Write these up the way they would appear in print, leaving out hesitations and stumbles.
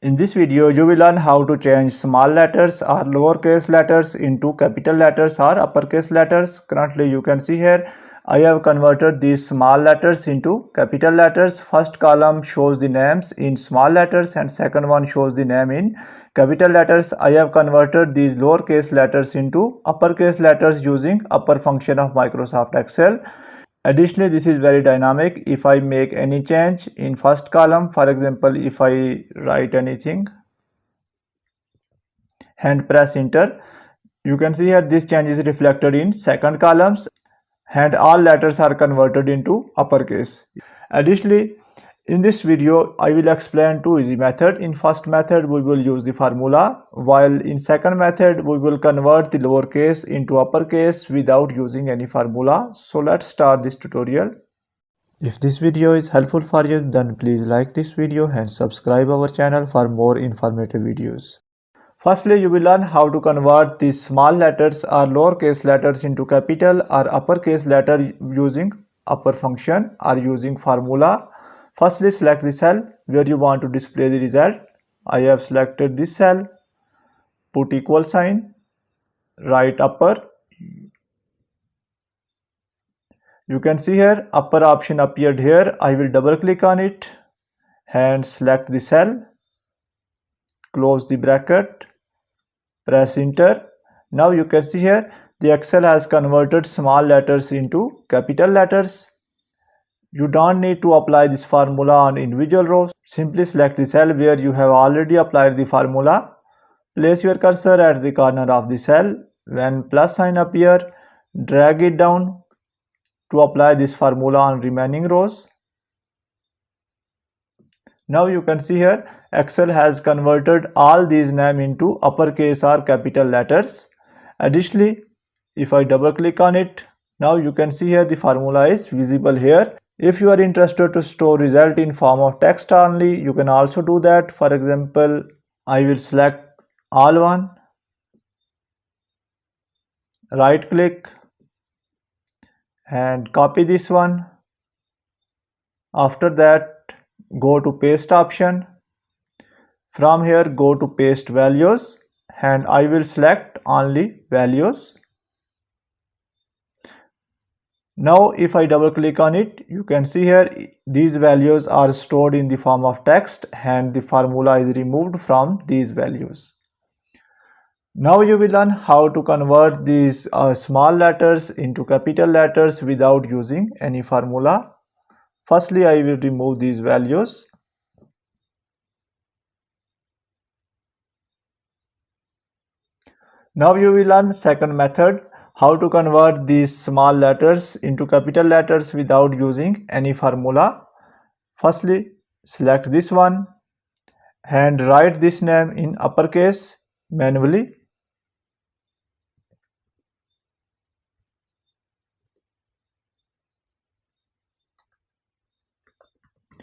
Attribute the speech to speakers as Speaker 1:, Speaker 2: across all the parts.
Speaker 1: In this video, you will learn how to change small letters or lowercase letters into capital letters or uppercase letters. Currently, you can see here, I have converted these small letters into capital letters. First column shows the names in small letters and second one shows the name in capital letters. I have converted these lowercase letters into uppercase letters using upper function of Microsoft Excel. Additionally, this is very dynamic. If I make any change in first column, for example, if I write anything and press enter, you can see here this change is reflected in second columns and all letters are converted into uppercase. Additionally, in this video, I will explain two easy methods. In first method, we will use the formula, while in second method, we will convert the lowercase into uppercase without using any formula. So let's start this tutorial. If this video is helpful for you, then please like this video and subscribe our channel for more informative videos. Firstly, you will learn how to convert these small letters or lowercase letters into capital or uppercase letter using upper function or using formula. Firstly, select the cell where you want to display the result. I have selected this cell, put equal sign, write upper. You can see here upper option appeared here. I will double click on it and select the cell, close the bracket, press enter. Now you can see here the Excel has converted small letters into capital letters. You don't need to apply this formula on individual rows. Simply select the cell where you have already applied the formula. Place your cursor at the corner of the cell. When plus sign appear, drag it down to apply this formula on remaining rows. Now you can see here Excel has converted all these names into uppercase or capital letters. Additionally, if I double click on it, now you can see here the formula is visible here. If you are interested to store result in form of text only, you can also do that. For example, I will select all one, right click and copy this one. After that, go to paste option. From here, go to paste values and I will select only values. Now if I double click on it, you can see here these values are stored in the form of text and the formula is removed from these values. Now you will learn how to convert these small letters into capital letters without using any formula. Firstly, I will remove these values. Now you will learn second method, how to convert these small letters into capital letters without using any formula. Firstly, select this one and write this name in uppercase manually.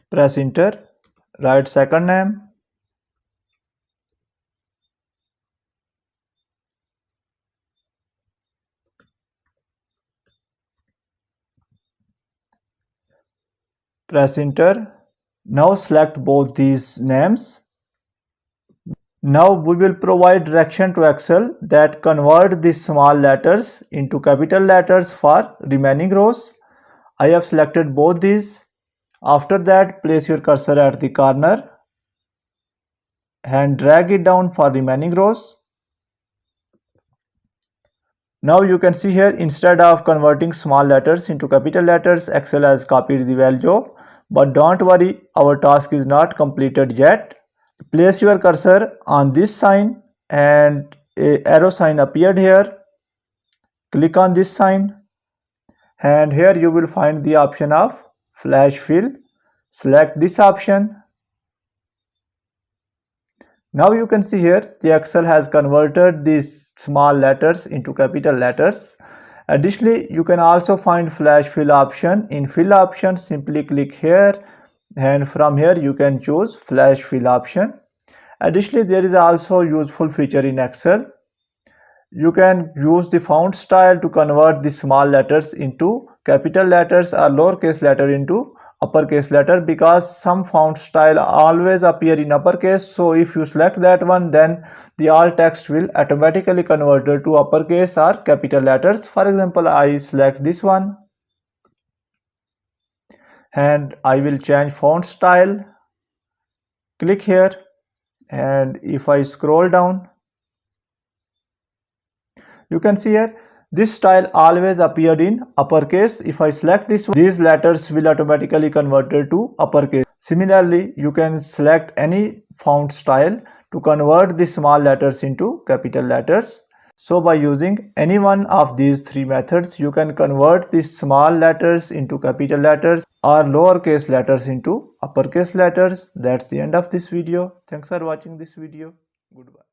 Speaker 1: Press enter, write second name. Press enter. Now select both these names. Now we will provide direction to Excel that convert these small letters into capital letters for remaining rows. I have selected both these. After that, place your cursor at the corner and drag it down for remaining rows. Now you can see here, instead of converting small letters into capital letters, Excel has copied the value. But don't worry, our task is not completed yet. Place your cursor on this sign and an arrow sign appeared here. Click on this sign and here you will find the option of flash fill. Select this option. Now you can see here the Excel has converted these small letters into capital letters. Additionally, you can also find flash fill option. In fill option, simply click here and from here you can choose flash fill option. Additionally, there is also useful feature in Excel. You can use the font style to convert the small letters into capital letters or lowercase letter into uppercase letter, because some font style always appear in uppercase. So if you select that one, then the all text will automatically converted to uppercase or capital letters. For example, I select this one and I will change font style. Click here, and if I scroll down, you can see here this style always appeared in uppercase. If I select this one, these letters will automatically converted to uppercase. Similarly, you can select any font style to convert the small letters into capital letters. So by using any one of these three methods, you can convert the small letters into capital letters or lowercase letters into uppercase letters. That's the end of this video. Thanks for watching this video. Goodbye.